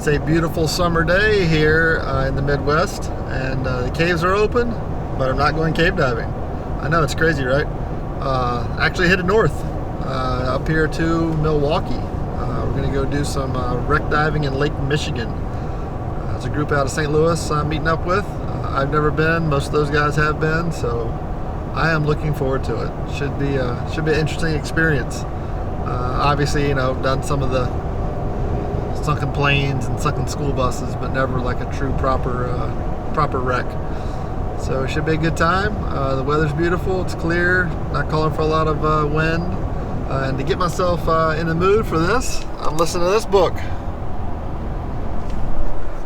It's a beautiful summer day here in the Midwest, and the caves are open, but I'm not going cave diving. I know, it's crazy, right? Actually headed north, up here to Milwaukee. We're going to go do some wreck diving in Lake Michigan. There's a group out of St. Louis I'm meeting up with. I've never been, most of those guys have been, so I am looking forward to it. Should be an interesting experience. Obviously, you know, done some of the sunken planes and sunken school buses, but never like a true proper wreck. So it should be a good time. The weather's beautiful, it's clear, not calling for a lot of wind. And to get myself in the mood for this, I'm listening to this book.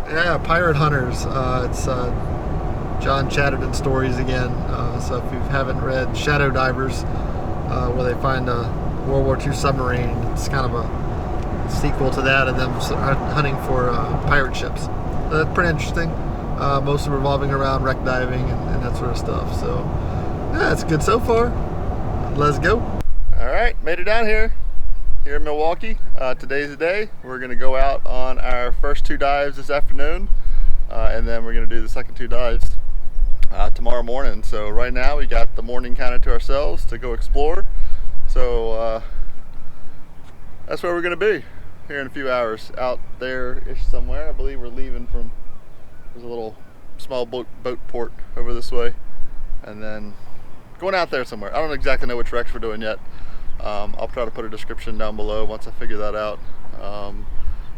Yeah, Pirate Hunters. It's John Chatterton stories again. So if you haven't read Shadow Divers, where they find a World War II submarine, it's kind of a sequel to that, and them hunting for pirate ships. That's pretty interesting. Mostly revolving around wreck diving and that sort of stuff. So yeah, it's good so far. Let's go. All right, made it down here in Milwaukee. Today's the day. We're gonna go out on our first 2 dives this afternoon, and then we're gonna do the second 2 dives tomorrow morning. So right now we got the morning kind of to ourselves to go explore. So that's where we're gonna be here in a few hours, out there-ish somewhere. I believe we're leaving from, there's a little small boat port over this way, and then going out there somewhere. I don't exactly know which wrecks we're doing yet. I'll try to put a description down below once I figure that out.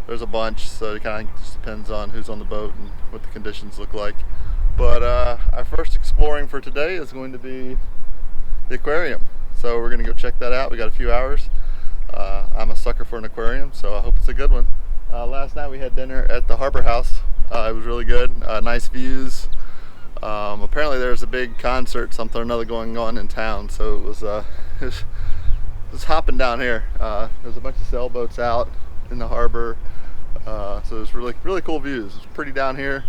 There's a bunch, so it kind of just depends on who's on the boat and what the conditions look like. But our first exploring for today is going to be the aquarium. So we're going to go check that out. We got a few hours. I'm a sucker for an aquarium, so I hope it's a good one. Last night we had dinner at the Harbor House. It was really good. Nice views. Apparently there's a big concert, something or another going on in town, so it was hopping down here. There's a bunch of sailboats out in the harbor, so it was really cool views. It's pretty down here.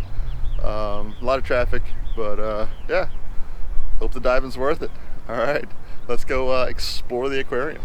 A lot of traffic, but yeah, hope the diving's worth it. All right, let's go explore the aquarium.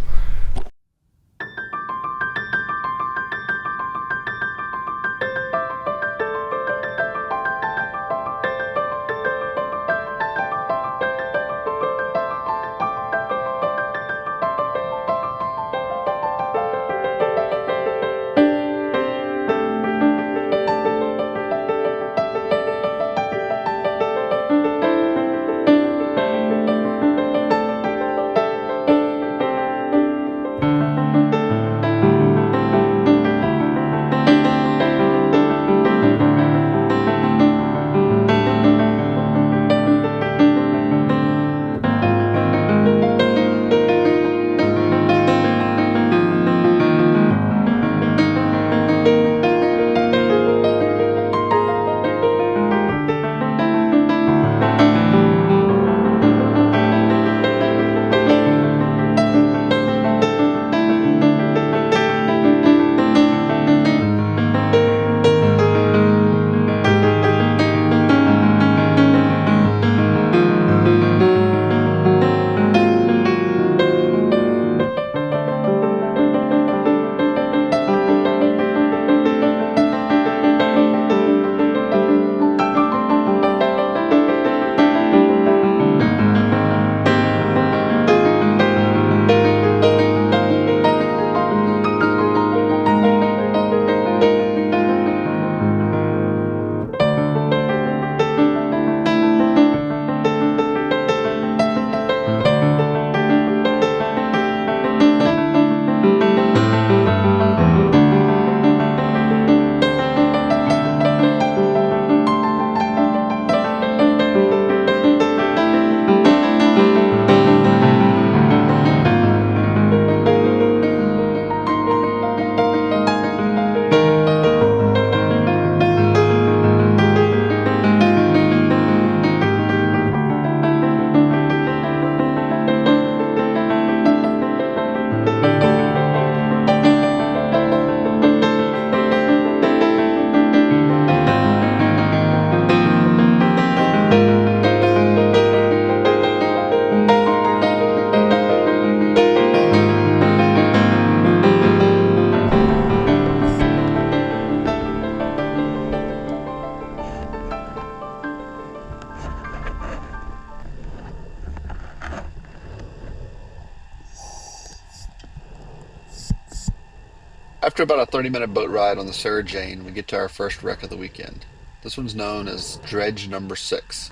After about a 30-minute boat ride on the Sarah Jane, we get to our first wreck of the weekend. This one's known as Dredge number 6,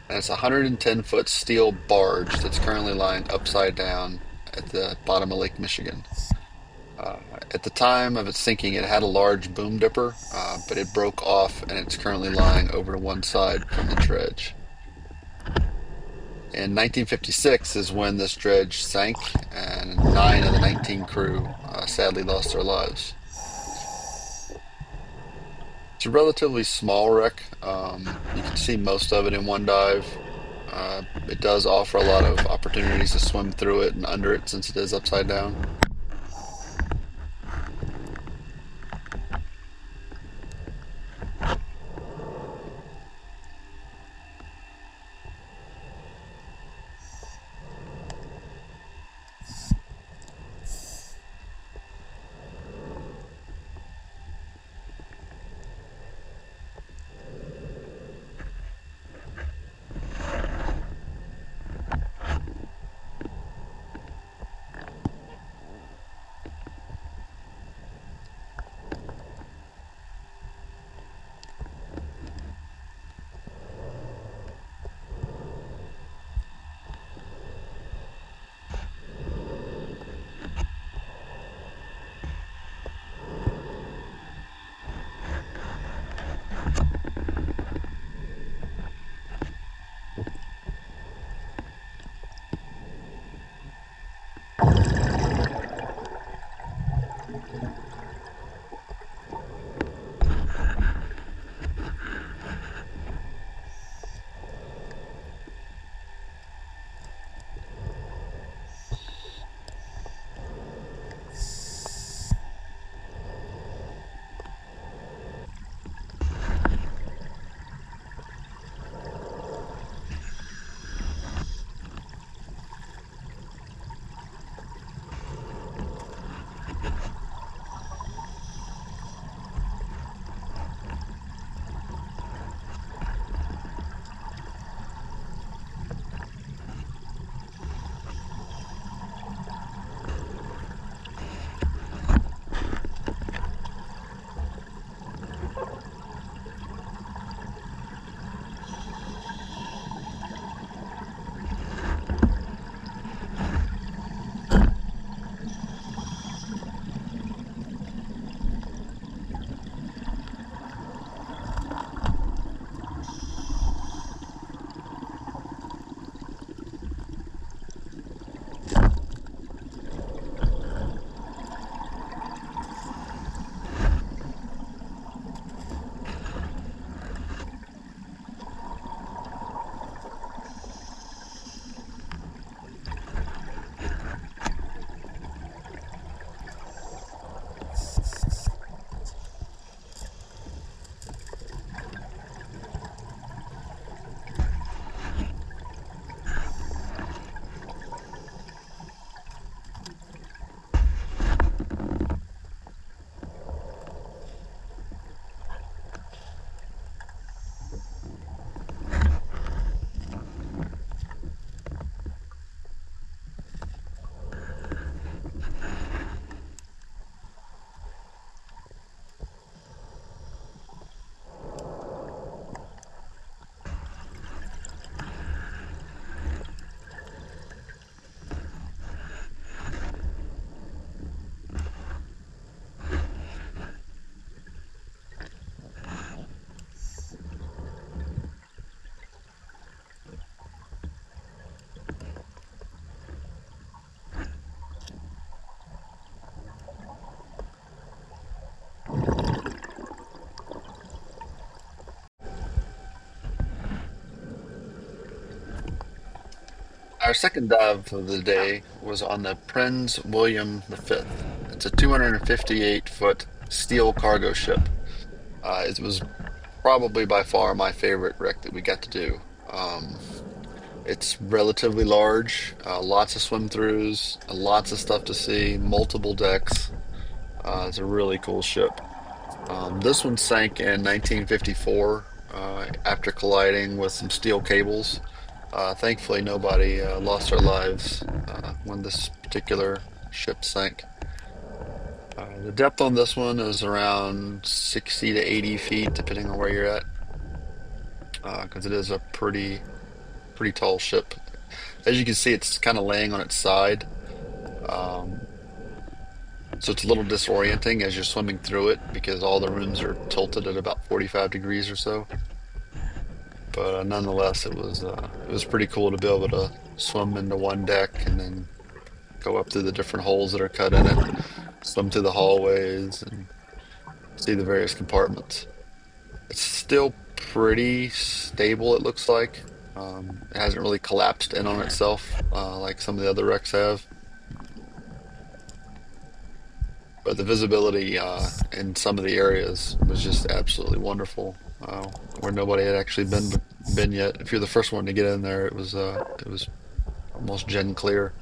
and it's a 110-foot steel barge that's currently lying upside down at the bottom of Lake Michigan. At the time of its sinking, it had a large boom dipper, but it broke off and it's currently lying over to one side from the dredge. In 1956 is when this dredge sank, and 9 of the 19 crew sadly lost their lives. It's a relatively small wreck. You can see most of it in one dive. It does offer a lot of opportunities to swim through it and under it since it is upside down. Our second dive of the day was on the Prins William V. It's a 258-foot steel cargo ship. It was probably by far my favorite wreck that we got to do. It's relatively large, lots of swim throughs, lots of stuff to see, multiple decks. It's a really cool ship. This one sank in 1954 after colliding with some steel cables. Thankfully, nobody lost their lives when this particular ship sank. The depth on this one is around 60 to 80 feet, depending on where you're at, because it is a pretty tall ship. As you can see, it's kind of laying on its side, um, so it's a little disorienting as you're swimming through it because all the rooms are tilted at about 45 degrees or so. But nonetheless, it was pretty cool to be able to swim into one deck and then go up through the different holes that are cut in it, swim through the hallways, and see the various compartments. It's still pretty stable, it looks like. It hasn't really collapsed in on itself like some of the other wrecks have. But the visibility in some of the areas was just absolutely wonderful, where nobody had actually been yet. If you're the first one to get in there, it was almost gen clear.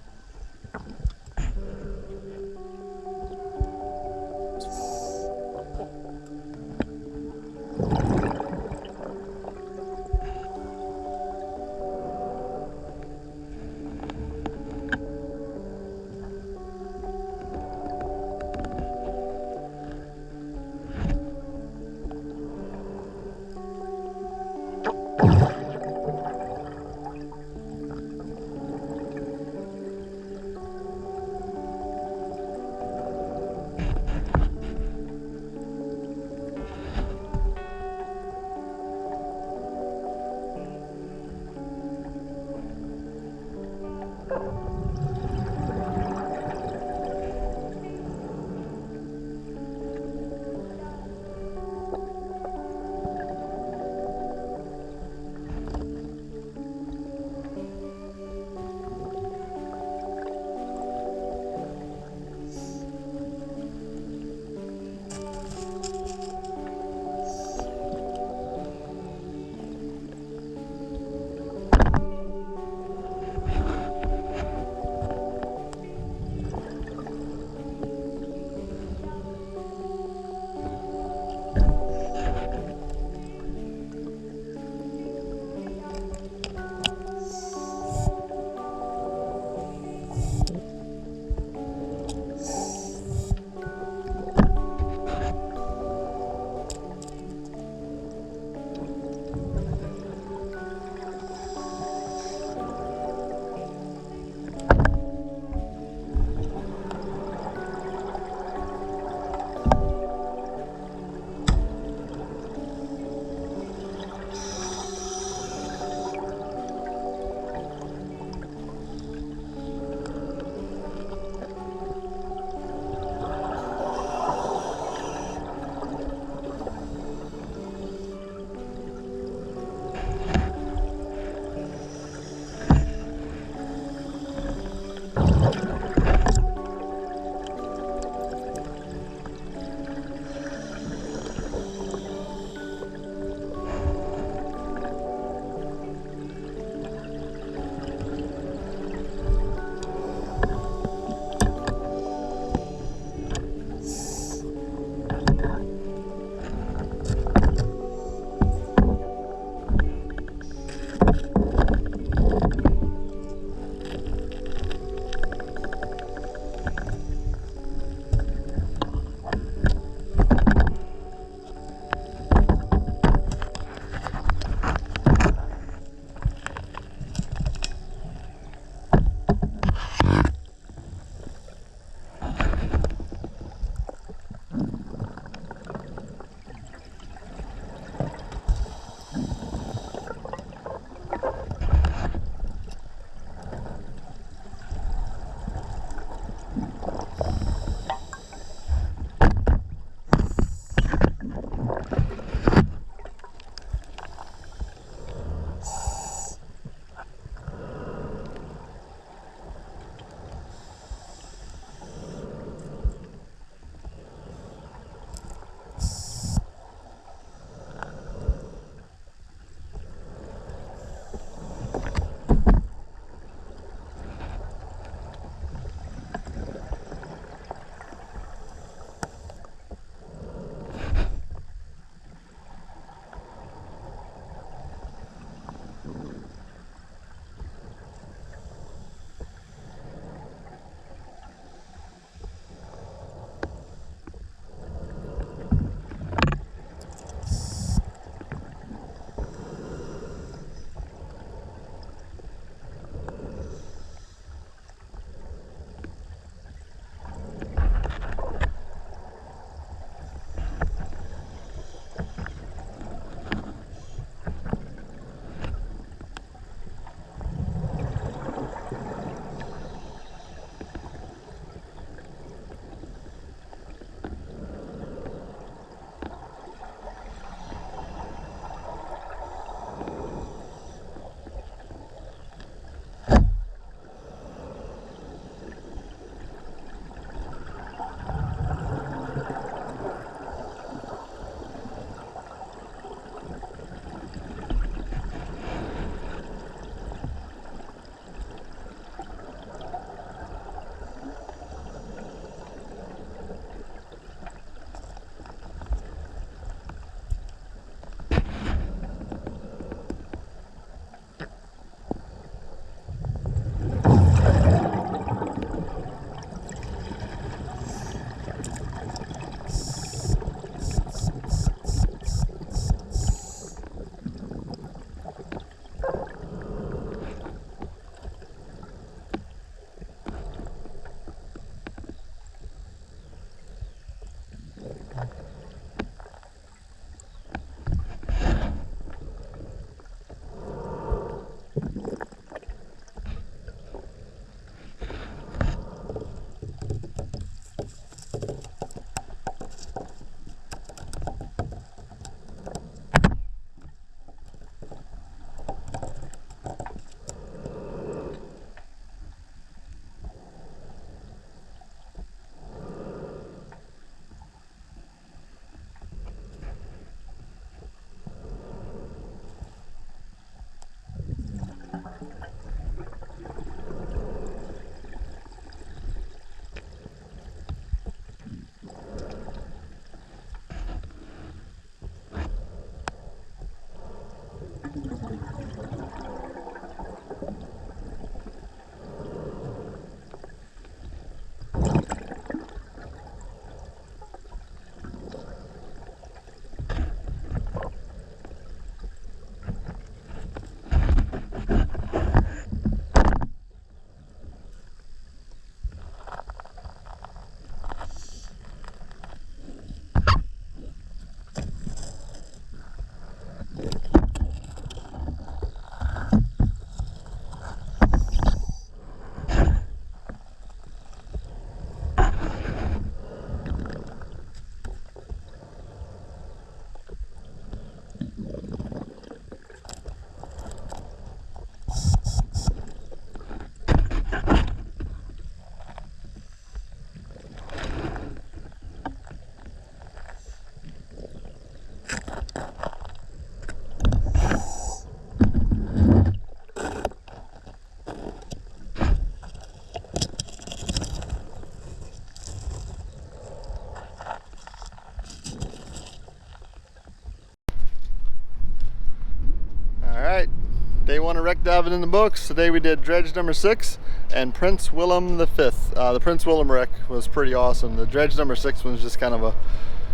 Day 1 of wreck diving in the books. Today we did dredge number 6 and Prince Willem V. The Prince Willem wreck was pretty awesome. The dredge number 6 one was just kind of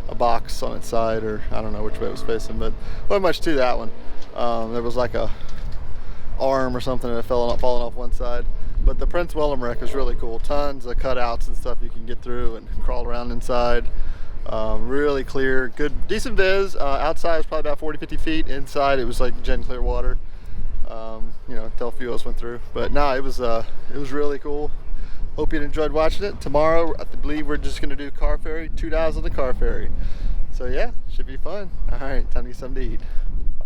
a box on its side, or I don't know which way it was facing, but wasn't much to that one. There was like a arm or something that falling off one side. But the Prince Willem wreck is really cool. Tons of cutouts and stuff you can get through and crawl around inside. Really clear, good, decent viz. Outside was probably about 40-50 feet. Inside it was like gen clear water. You know, until a few of us went through. But no, it was really cool. Hope you enjoyed watching it. Tomorrow, I believe we're just gonna do car ferry, 2 dives on the car ferry. So yeah, should be fun. All right, time to get something to eat.